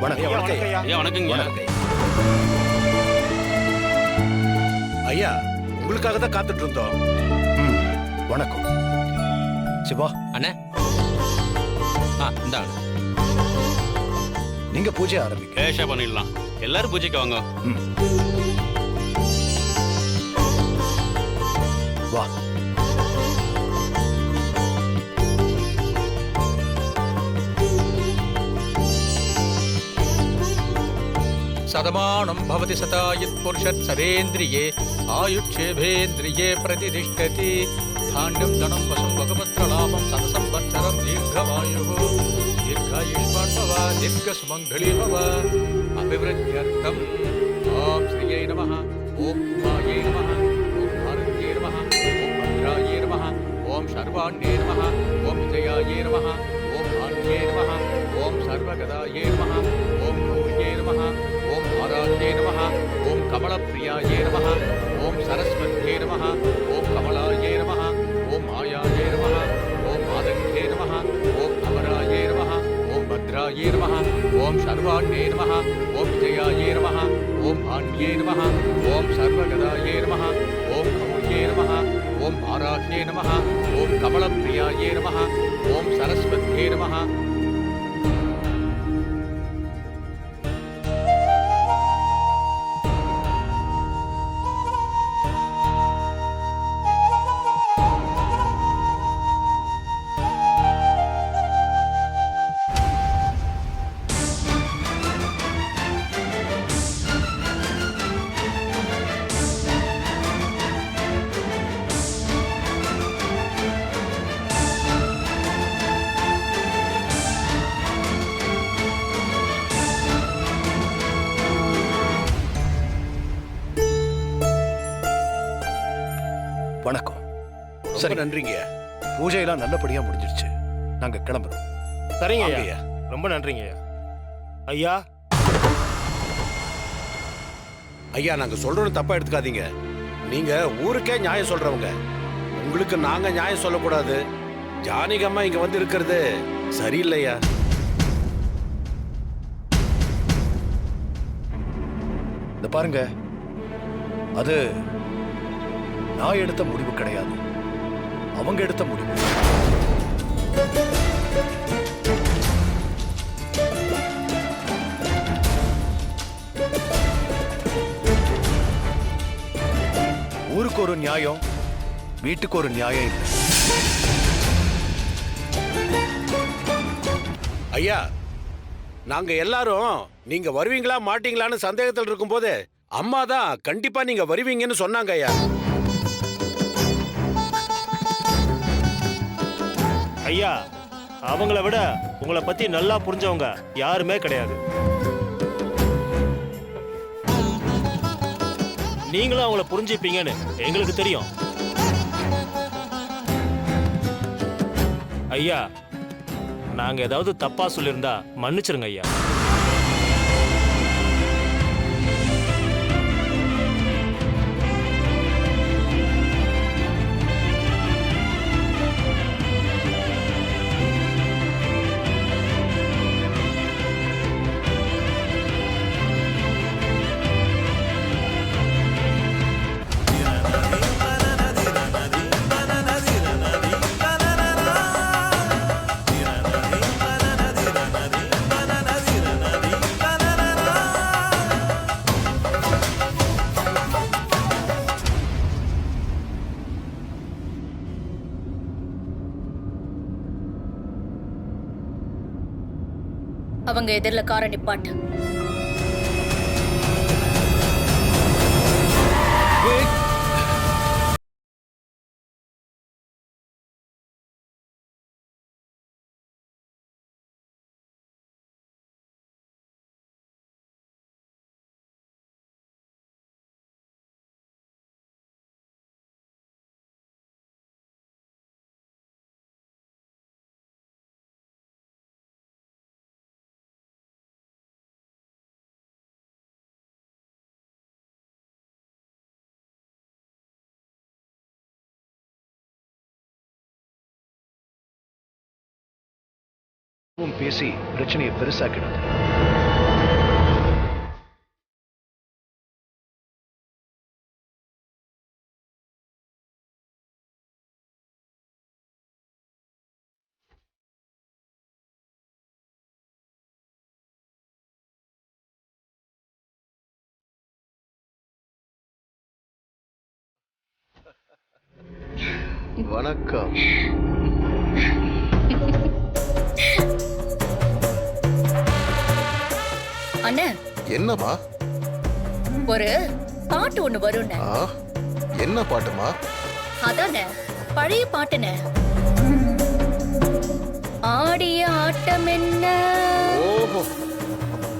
வணக்கம். ஐயா வணக்கங்க. வணக்கம். ஐயா உங்களுக்காக தான் காத்துட்டு இருந்தோம். வணக்கம் சிவா. அண்ணே இந்தாங்க. நீங்க பூஜை ஆரம்பிக்க. கேஷா பண்ணிடலாம். எல்லாரும் பூஜைக்கு வாங்க. வா. सदमानं भवति सतायत् पुरुषत् सरेन्द्रिये आयुक्षेभेन्द्रिये प्रतिष्ठति धान्यं धनं वशं भगवत्रलाभं सतसंवत्सरं दीर्घमायुः दीर्घायुष्मान् भव दीर्घसुमङ्गली भव अभिवृद्ध्यर्थम् ॐ श्रियै नमः ॐ उमायै नमः ॐ भारत्यै नमः ॐ भद्रायै नमः ॐ सर्वाण्ये नमः ॐ विजयायै नमः ॐ भाग्ये नमः ॐ सर्वगदायै नमः ॐ गौर्ये नमः ॐ आराध्ये नमः ॐ कमलप्रियायै नमः ॐ सरस्वत्यै नमः ॐ कमलायै नमः ॐ मायायै नमः ॐ मादङ्गे नमः ॐ अमरायै नमः ॐ भद्रायै नमः ॐ सर्वाण्ये नमः ॐ विजयायै नमः ॐ भाण्ये नमः ॐ सर्वगदायै नमः ॐ गौर्ये नमः ॐ आराध्ये नमः ॐ कमलप्रियायै नमः ॐ सरस्वत्यै नमः வணக்கம். சரி நன்றிங்க. பூஜையெல்லாம் நல்லபடியா முடிஞ்சிருச்சு. நாங்க கிளம்புறோம். சரிங்க வாங்க ஐயா. ரொம்ப நன்றிங்க ஐயா. ஐயா ஐயா நாங்க சொல்றோம் தப்பா எடுத்துக்காதீங்க. நீங்க ஊருக்கே நியாயம் சொல்றவங்க. உங்களுக்கு நாங்க நியாயம் சொல்லக்கூடாது. ஜானகம்மா இங்க வந்து இருக்கிறது சரியில்லையா? இந்த பாருங்க, அது நான் எடுத்த முடிவு கிடையாது, அவங்க எடுத்த முடிவு. ஊருக்கு ஒரு நியாயம், வீட்டுக்கு ஒரு நியாயம் இல்லை. ஐயா நாங்க எல்லாரும் நீங்க வருவீங்களா மாட்டீங்களான்னு சந்தேகத்தில் இருக்கும்போது அம்மா தான் கண்டிப்பா நீங்க வருவீங்கன்னு சொன்னாங்க ஐயா. ஐயா அவங்கள விட உங்களை பத்தி நல்லா புரிஞ்சவங்க யாருமே கிடையாது. நீங்களும் அவங்கள புரிஞ்சுப்பீங்கன்னு எங்களுக்கு தெரியும். ஐயா நாங்க ஏதாவது தப்பா சொல்லியிருந்தா மன்னிச்சிருங்க ஐயா. அவங்க எதிரில் காரை நிப்பாட்டு. பேசி பிரச்சனையை பெருசாக்கிடாது. வணக்கம். அண்ணே என்னம்மா? ஒரு பாட்டு ஒண்ணு வரும்ண்ணே. ஆ, என்ன பாட்டுமா? அதானே பழைய பாட்டுண்ணே. ஆடிய ஆட்டம் என்ன, ஓஹோ,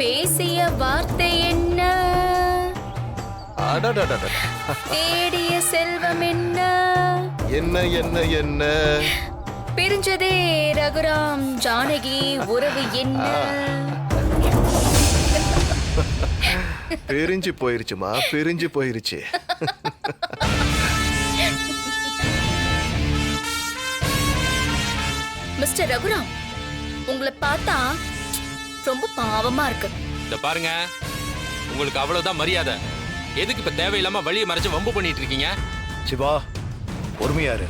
பேசிய வார்த்தை என்ன, அடடடடட. தேடிய செல்வம் என்ன, என்ன என்ன என்ன? பிரிஞ்சதே ரகுராம் ஜானகி உறவு என்ன. பிரிஞ்சு போயிருச்சுமா, பிரிஞ்சு போயிருச்சு. மிஸ்டர் ரகுராம், உங்களை பார்த்தா ரொம்ப பாவமா இருக்கு. இத பாருங்க, உங்களுக்கு அவ்வளவுதான் மரியாதை. எதுக்கு இப்ப தேவையில்லாம வழியை மறைச்சு வம்பு பண்ணிட்டு இருக்கீங்க? சிவா பொறுமையாரு.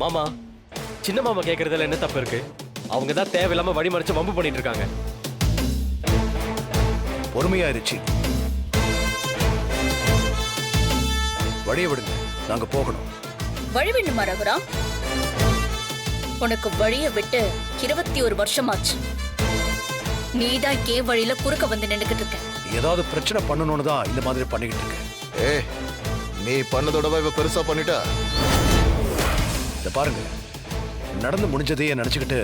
மாமா, சின்ன மாமா கேக்குறதுல என்ன தப்பு இருக்கு? அவங்க தான் தேவையில்லாம வழி மறைச்சு வம்பு பண்ணிட்டு இருக்காங்க. பொறுமையாயிருச்சு. வழிய விடுங்க, நாங்க போகணும். வழி வேண்டுமா ரகுராம்? உனக்கு வழிய விட்டு 21 வருஷமாச்சு. நீதான் ஏன் வழியில குறுக்க வந்து நின்னுக்கிட்டு இருக்க. ஏதாவது பிரச்சனை பண்ணணும்னு தான் இந்த மாதிரி பண்ணிக்கிட்டு இருக்கேன். ஏய், நீ பண்ணதோடவா இவ பெருசா பண்ணிட்டா? இத பாருங்க, நடந்து முடிஞ்சதையே நினைச்சுக்கிட்டு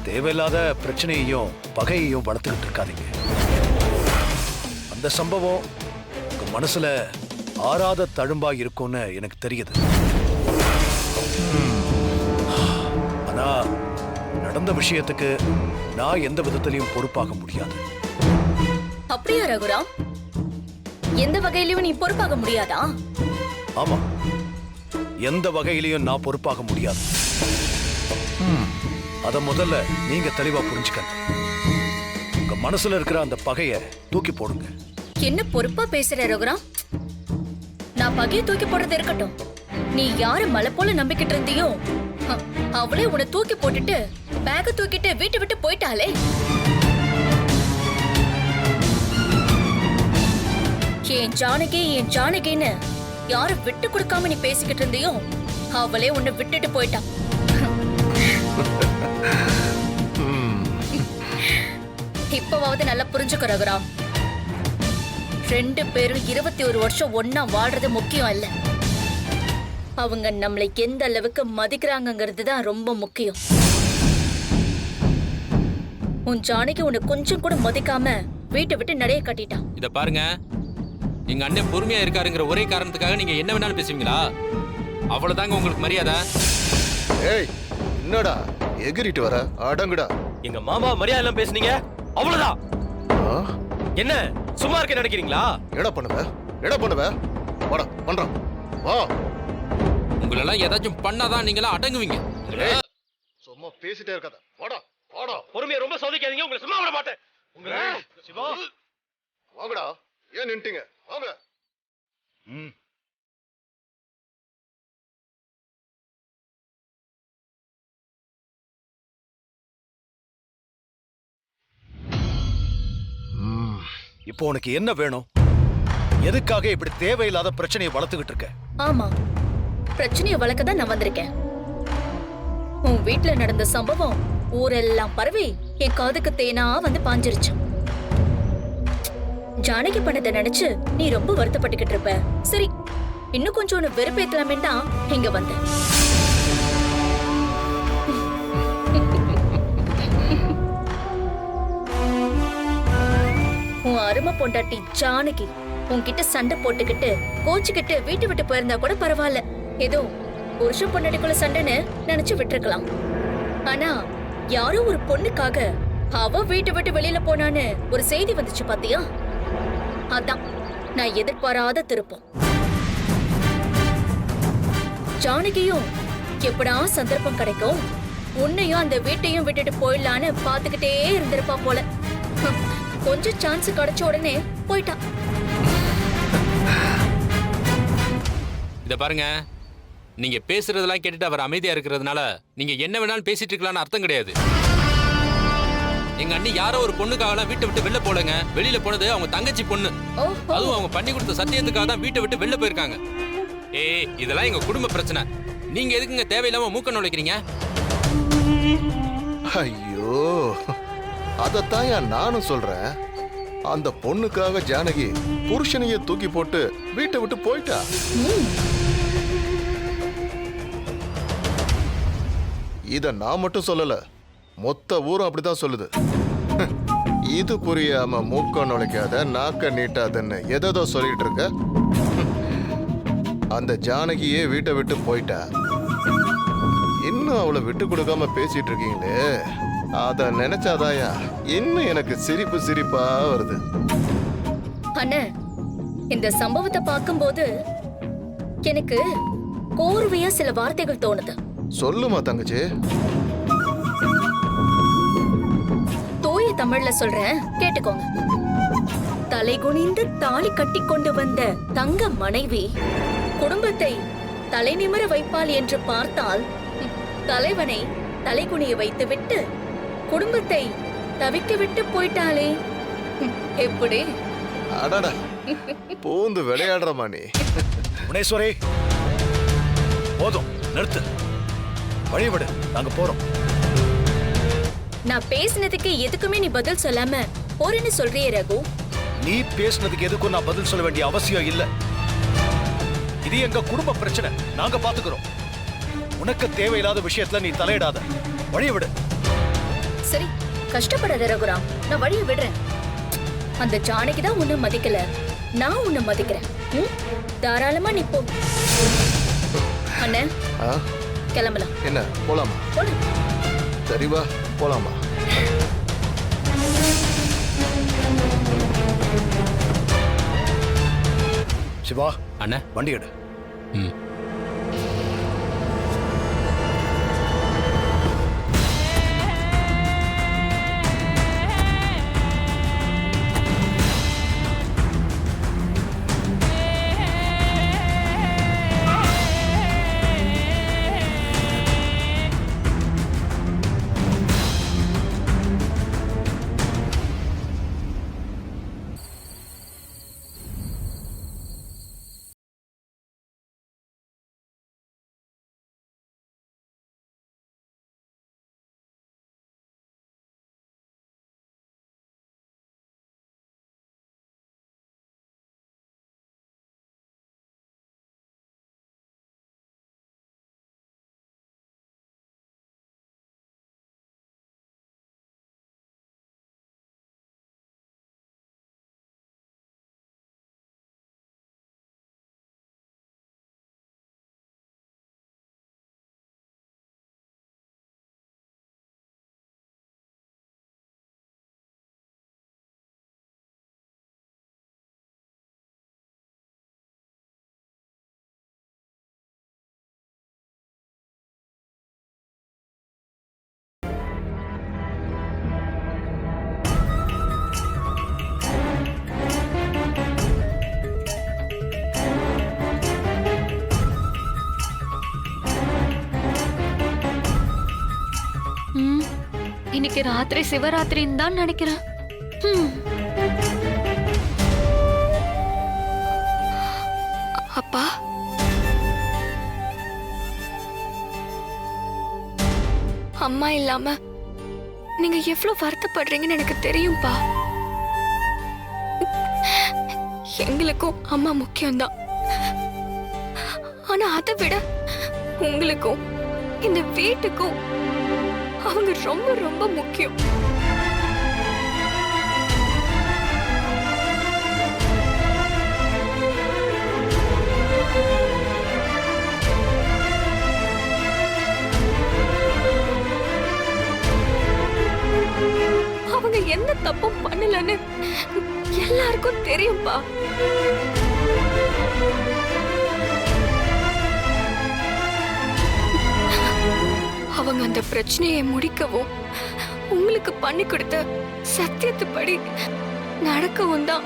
தேவையில்லாத பிரச்சனையையும் பகையையும் வளர்த்துக்கிட்டு இருக்காதீங்க. அந்த சம்பவம் உங்க மனசுல ஆறாத தழும்பா இருக்கும்னு எனக்கு தெரியுது. ஆனா நடந்த விஷயத்துக்கு நான் எந்த விதத்திலையும் பொறுப்பாக முடியாது. அப்படியா ரகுராம்? எந்த வகையிலயும் நீ பொறுப்பாக முடியாதா? ஆமா, எந்த வகையிலையும் நான் பொறுப்பாக முடியாது. அத முதல்ல நீங்க தெளிவா புரிஞ்சுக்கங்க. உங்க மனசுல இருக்கிற அந்த பகைய தூக்கி போடுங்க. என்ன பொறுப்பா பேசுற ரகுராம்? நான் பகையை தூக்கி போடுறது இருக்கட்டும். நீ யாரு மலை போல நம்பிக்கிட்டு இருந்தியோ அவளே உன்னை தூக்கி போட்டுட்டு பேக தூக்கிட்டு வீட்டை விட்டு போயிட்டாளே. என் ஜானகின்னு யாரு விட்டு கொடுக்காம நீ பேசிக்கிட்டு இருந்தியோ அவளே உன்னை விட்டுட்டு போயிட்டான். இப்பவாவது நல்லா புரிஞ்சுக்க ரகுராம். 2 பேரும் 21 வருஷம் ஒன்னா வாழ்றது முக்கியம் இல்ல. அவங்க நம்மளை எந்த அளவுக்கு மதிக்கிறாங்கிறது தான் ரொம்ப முக்கியம். உன் ஜானகி உன்னை கொஞ்சம் கூட மதிக்காம வீட்டை விட்டு நடைய கட்டிட்டான். இத பாருங்க, எங்க அண்ணன் பொறுமையா இருக்காருங்கிற ஒரே காரணத்துக்காக நீங்க என்ன வேணாலும் பேசுவீங்களா? அவ்வளவுதாங்க உங்களுக்கு மரியாதை. ஏய், என்னடா எகிரிட்டு வர? அடங்குடா. எங்க மாமா மரியாதை எல்லாம் பேசுனீங்க, அவ்வளவுதான். ஆ, என்ன சும்மா இருக்க நினைக்கிறீங்களா? என்னடா பண்ணுவ? என்ன பண்ணுவ? வாடா, பண்றோம். வா. உங்களெல்லாம் ஏதாச்சும் பண்ணாதான் நீங்களாம் அடங்குவீங்க. சும்மா பேசிட்டே இருக்காத. வாடா, வாடா. பொறுமையை ரொம்ப சோதிக்காதீங்க, உங்களை சும்மா விட மாட்டேன். உங்களை சிவா, வாங்கடா. ஏன் நின்னுட்டீங்க? வாங்க. இப்போ உனக்கு என்ன வேணும்? எதுக்காக இப்படி தேவையில்லாத பிரச்சனையை வளர்த்துக்கிட்டு இருக்க? ஆமா, பிரச்சனையை வளர்க்க தான் நான் வந்திருக்கேன். உன் வீட்டுல நடந்த சம்பவம் ஊரெல்லாம் பரவி என் காதுக்கு தேனா வந்து பாஞ்சிருச்சு. ஜானகி பண்ணதை நினைச்சு நீ ரொம்ப வருத்தப்பட்டுக்கிட்டு இருப்ப. சரி, இன்னும் கொஞ்சம் உன்னை வெறுப்பேத்தலாமே தான் இங்க வந்தேன். உன் அருமை பொண்டாட்டி ஜானகி உன்கிட்ட சண்டை போட்டுக்கிட்டு கோச்சுக்கிட்டு வீட்டு விட்டு போயிருந்தா கூட பரவாயில்ல. ஏதோ புருஷன் பொண்டாட்டிக்குள்ள சண்டைன்னு நினைச்சு விட்டுருக்கலாம். ஆனா யாரோ ஒரு பொண்ணுக்காக அவ வீட்டு விட்டு வெளியில போனான்னு ஒரு செய்தி வந்துச்சு பாத்தியா? அதான் நான் எதிர்பாராத திருப்பம். ஜானகியும் எப்படா சந்தர்ப்பம் கிடைக்கும் உன்னையும் அந்த வீட்டையும் விட்டுட்டு போயிடலான்னு பாத்துக்கிட்டே இருந்திருப்பா போல. கொஞ்சம் சான்ஸ் கிடைச்ச உடனே போயிட்டா. இத பாருங்க, நீங்க பேசுறதெல்லாம் கேட்டுட்டு அவர் அமைதியா இருக்கிறதுனால நீங்க என்ன வேணாலும் பேசிட்டு இருக்கலாம்னு அர்த்தம் கிடையாது. எங்க அண்ணி யாரோ ஒரு பொண்ணுக்காக வீட்டை விட்டு வெளில போலங்க. வெளியில போனது அவங்க தங்கச்சி பொண்ணு. அதுவும் அவங்க பண்ணி கொடுத்த சத்தியத்துக்காக தான் வீட்டை விட்டு வெளில போயிருக்காங்க. இதெல்லாம் எங்க குடும்ப பிரச்சனை. நீங்க எதுக்குங்க தேவையில்லாம மூக்க நுழைக்கிறீங்க? ஐயோ, அதத்தான் நானும் சொல்றேன். அந்த பொண்ணுக்காக ஜானகி புருஷனையே தூக்கி போட்டு வீட்டை விட்டு போயிட்டா. இத நான் மட்டும் சொல்லல, மொத்த ஊரும் அப்படிதான் சொல்லுது. இது புரியாம மூக்க நுழைக்காத, நாக்க நீட்டாதன்னு எதோ சொல்லிட்டு இருக்க. அந்த ஜானகியே வீட்டை விட்டு போயிட்டா. இன்னும் அவளை விட்டு கொடுக்காம பேசிட்டு இருக்கீங்களே, அத நினைச்சாதாயா இன்னும் எனக்கு சிரிப்பு சிரிப்பா வருது. அண்ணே, இந்த சம்பவத்தை பார்க்கும்போது எனக்கு கோர்வையா சில வார்த்தைகள் தோணுது. சொல்லுமா தங்கச்சி. தூய தமிழ்ல சொல்றேன், கேட்டுக்கோங்க. தலைகுனிந்து தாலி கட்டி கொண்டு வந்த தங்க மனைவி குடும்பத்தை தலை நிமிர வைப்பாள் என்று பார்த்தால் தலைவனை தலைகுனிய வைத்துவிட்டு குடும்பத்தை தவிக்க விட்டு போயிட்டாளே, எப்படி? அடடா, பூந்து விளையாடுறமா நீ. புவனேஸ்வரி, போதும், நிறுத்து. வழிவிடு, நாங்க போறோம். நான் பேசினதுக்கு எதுக்குமே நீ பதில் சொல்லாம போறேன்னு சொல்றியே ரகு. நீ பேசினதுக்கு எதுக்கும் நான் பதில் சொல்ல வேண்டிய அவசியம் இல்ல. இது எங்க குடும்ப பிரச்சனை, நாங்க பாத்துக்கிறோம். உனக்கு தேவையில்லாத விஷயத்துல நீ தலையிடாத. வழிய விடு. சரி, கஷ்டப்படாத ரகுராம், நான் வழிய விடுறேன். அந்த ஜானகி தான் உன்னை மதிக்கல, நான் உன்னை மதிக்கிறேன். தாராளமா நீ போ. அண்ணன், கிளம்பலாம். என்ன, போலாமா? போலாம். சரி வா, போலாமா? சிவா, அண்ணா, வண்டி எடு. ம். இன்னைக்கு ராத்திரி சிவராத்திரின்னு தான் நினைக்கிறேன். அப்பா, அம்மா இல்லாம நீங்க எவ்வளவு வருத்தப்படுறீங்கன்னு எனக்கு தெரியும்பா. எங்களுக்கும் அம்மா முக்கியம்தான். ஆனா அதை விட உங்களுக்கும் இந்த வீட்டுக்கும் அவங்க ரொம்ப ரொம்ப முக்கியம். அவங்க எந்த தப்பும் பண்ணலன்னு எல்லாருக்கும் தெரியும்பா. அவங்க அந்த பிரச்சனையை முடிக்கவும் உங்களுக்கு பண்ணி கொடுத்த சத்தியத்துப்படி நடக்கவும் தான்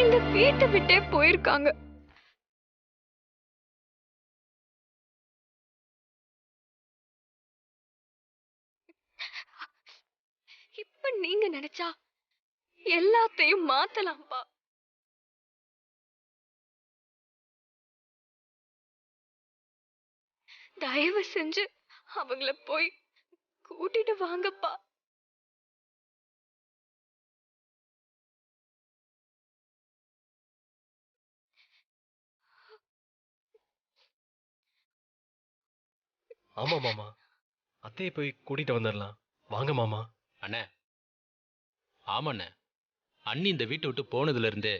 இந்த வீட்டை விட்டே போயிருக்காங்க. இப்ப நீங்க நினைச்சா எல்லாத்தையும் மாத்தலாம்பா. தயவு செஞ்சு அவங்கள போய் கூட்டிட்டு வாங்கப்பா. ஆமா மாமா, அத்தையை போய் கூட்டிட்டு வந்துடலாம். வாங்க மாமா. அண்ணே, ஆமாண்ணே, அண்ணி இந்த வீட்டை விட்டு போனதுல இருந்து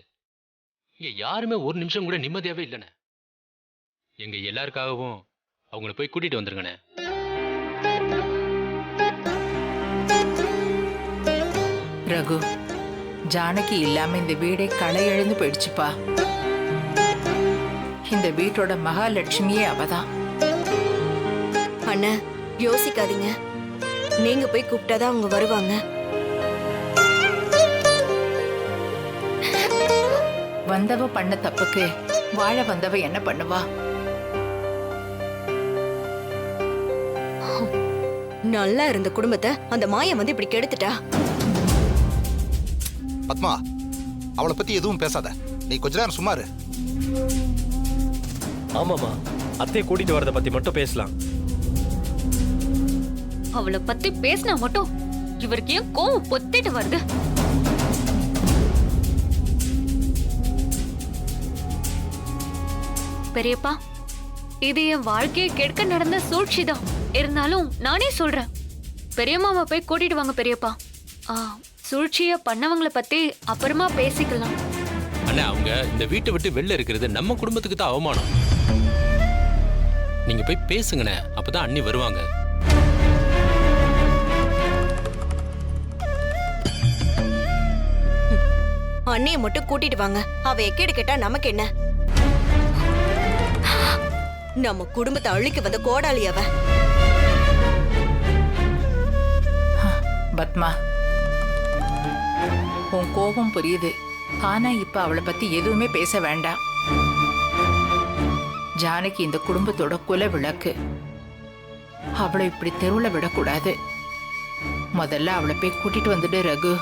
இங்க யாருமே ஒரு நிமிஷம் கூட நிம்மதியாவே இல்லைண்ணே. எங்க எல்லாருக்காகவும் அவங்கள போய் கூட்டிட்டு வந்துருங்கண்ணே. ரகு, ஜானகி இல்லாம இந்த வீடே களை எழுந்து போயிடுச்சுப்பா. இந்த வீட்டோட மகாலட்சுமியே அவதான். அண்ணா, யோசிக்காதீங்க. நீங்க போய் கூப்பிட்டாதான் அவங்க வருவாங்க. வந்தவ பண்ண தப்புக்கு வாழ வந்தவ என்ன பண்ணுவா? நல்லா இருந்த குடும்பத்தை அந்த மாயம் வந்து இப்படி கெடுத்துட்டா. பத்மா, அவளை பத்தி எதுவும் பேசாத. நீ கொஞ்ச நேரம் சும்மா இரு. ஆமாமா, அத்தையை கூட்டிட்டு வரத பத்தி மட்டும் பேசலாம். அவளை பத்தி பேசினா மட்டும் இவருக்கு ஏன் கோவம் பொத்திட்டு வருது? பெரியப்பா, இது என் வாழ்க்கையை கெடுக்க நடந்த சூழ்ச்சிதான். இருந்தாலும் நானே சொல்றேன், பெரியம்மாவை போய் கூட்டிட்டு வாங்க பெரியப்பா. சூழ்ச்சிய பண்ணவங்களை பத்தி அப்புறமா பேசிக்கலாம். அண்ணா, அவங்க இந்த வீட்டை விட்டு வெளில இருக்கிறது நம்ம குடும்பத்துக்கு தான் அவமானம். நீங்க போய் பேசுங்கண்ணே, அப்பதான் அண்ணி வருவாங்க. அண்ணிய மட்டும் கூட்டிட்டு வாங்க. அவ எக்கேடு கேட்டா நமக்கு என்ன? நம்ம குடும்பத்தை அழிக்க வந்த கோடாளி அவ. பத்மா, உன் கோபம் புரியுது. ஆனா இப்ப அவளை பத்தி எதுவுமே பேச வேண்டாம். ஜானகி இந்த குடும்பத்தோட குல விளக்கு. அவளை இப்படி தெருவுல விடக்கூடாது. முதல்ல அவளை போய் கூட்டிட்டு வந்துட்டு ரகு.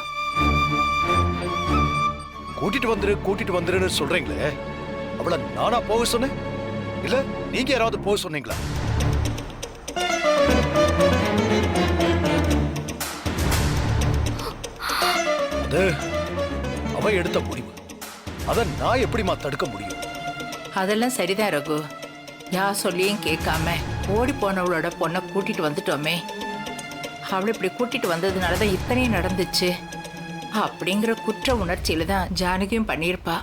கூட்டிட்டு வந்துருன்னு சொல்றீங்களே, அவளை நானா போக சொன்னேன்? இல்ல நீங்க யாராவது போக சொன்னீங்களா? அது அவ எடுத்த முடிவு. அத நான் எப்படிமா தடுக்க முடியும்? அதெல்லாம் சரிதான் ரகு. யார் சொல்லியும் கேட்காம ஓடி போனவளோட பொண்ணை கூட்டிட்டு வந்துட்டோமே. அவளை இப்படி கூட்டிட்டு வந்ததுனாலதான் இத்தனையும் நடந்துச்சு அப்படிங்கிற குற்ற உணர்ச்சியில தான் ஜானகியும் பண்ணியிருப்பா.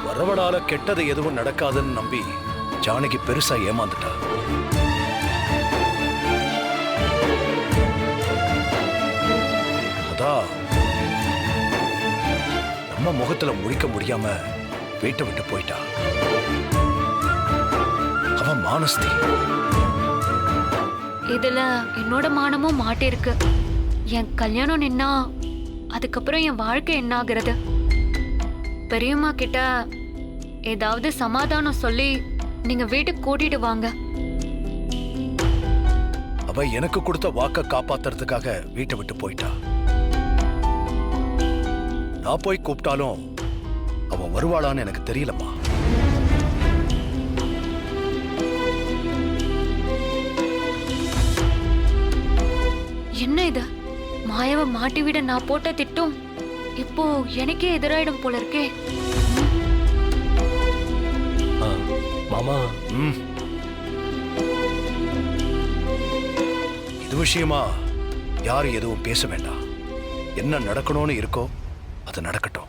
வரவடால கெட்டது எதுவும் நடக்காதுன்னு நம்பி ஜானகி பெருசா ஏமாந்துட்டா. அதான் நம்ம முகத்துல முழிக்க முடியாம வீட்டை விட்டு போயிட்டா. அவன் மானஸ்தி. இதுல என்னோட மானமும் மாட்டிருக்கு. என் கல்யாணம் நின்னா அதுக்கப்புறம் என் வாழ்க்கை என்ன ஆகுறது? பெரியம்மா கிட்ட ஏதாவது சமாதானம் சொல்லி நீங்க வீட்டுக்கு கூட்டிட்டு வாங்க. அவ எனக்கு கொடுத்த வாக்க காப்பாத்துறதுக்காக வீட்டை விட்டு போயிட்டா. நான் போய் கூப்பிட்டாலும் அவ வருவாளான்னு எனக்கு தெரியலம்மா. என்ன இது? மாயாவை மாட்டி விட நான் போட்ட திட்டம் இப்போ எனக்கே எதிராயிடும் போல இருக்கே. மாமா, இது விஷயமா யாரும் எதுவும் பேச வேண்டாம். என்ன நடக்கணும்னு இருக்கோ அது நடக்கட்டும்.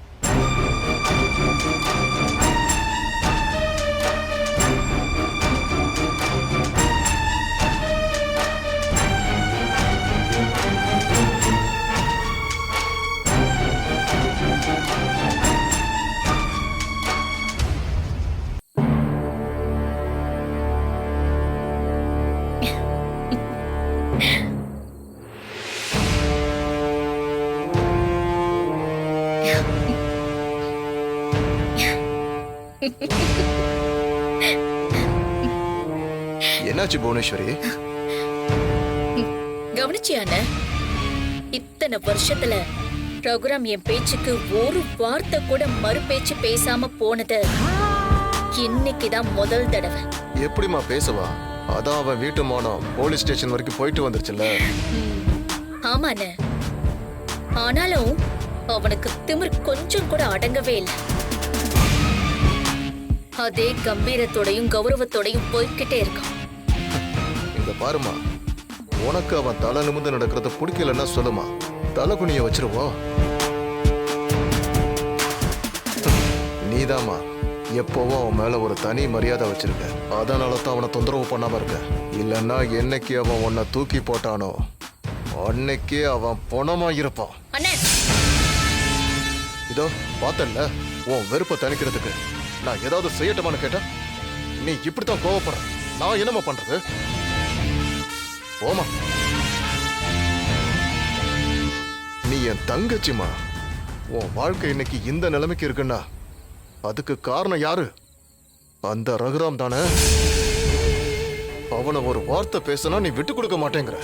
என்னாச்சு புவனேஸ்வரி? கவனிச்சியான இத்தனை வருஷத்துல ரகுராம் என் பேச்சுக்கு ஒரு வார்த்தை கூட மறு பேச்சு பேசாம போனது இன்னைக்குதான் முதல் தடவை. எப்படிம்மா பேசுவா? அதான் அவன் வீட்டு மானம் போலீஸ் ஸ்டேஷன் வரைக்கும் போயிட்டு வந்துருச்சுல்ல. ஆமாண்ணே, ஆனாலும் அவனுக்கு திமிர் கொஞ்சம் கூட அடங்கவே இல்லை. அதே கம்பீரத்தோடையும் கௌரவத்தோடையும் போய்கிட்டே இருக்கான். இங்க பாருமா, உனக்கு அவன் தலை நிமிர்ந்து நடக்கிறத பிடிக்கலன்னா சொல்லுமா, தலை குனிய வச்சிருவோம். நீதாம்மா எப்பவும் அவன் மேல ஒரு தனி மரியாதை வச்சிருக்க. அதனால தான் அவனை தொந்தரவு பண்ணாம இருக்க. இல்லைன்னா என்னைக்கு அவன் உன்னை தூக்கி போட்டானோ அன்னைக்கே அவன் பணமா இருப்பான். இதோ பார்த்தல, உன் வெறுப்பை தணிக்கிறதுக்கு நான் ஏதாவது செய்யட்டுமான்னு கேட்டா நீ இப்படித்தான் கோவப்படுற. நான் என்னமா பண்றது? போமா, நீ என் தங்கச்சிமா. உன் வாழ்க்கை இன்னைக்கு இந்த நிலைமைக்கு இருக்குன்னா அதுக்கு காரணம் யாரு? அந்த ரகுராம் தானே. அவனை ஒரு வார்த்தை பேசினா நீ விட்டு கொடுக்க மாட்டேங்கிற.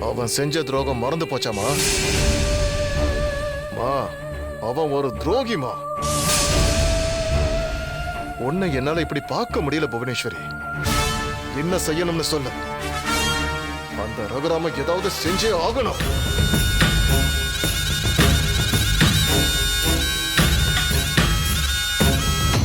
அவன் செஞ்ச துரோகம் மறந்து போச்சாமா? மா, அவன் ஒரு துரோகிமா. உன்னை என்னால இப்படி பார்க்க முடியல புவனேஸ்வரி. என்ன செய்யணும்னு சொல்லு. அந்த ரகுராம ஏதாவது செஞ்சே ஆகணும்.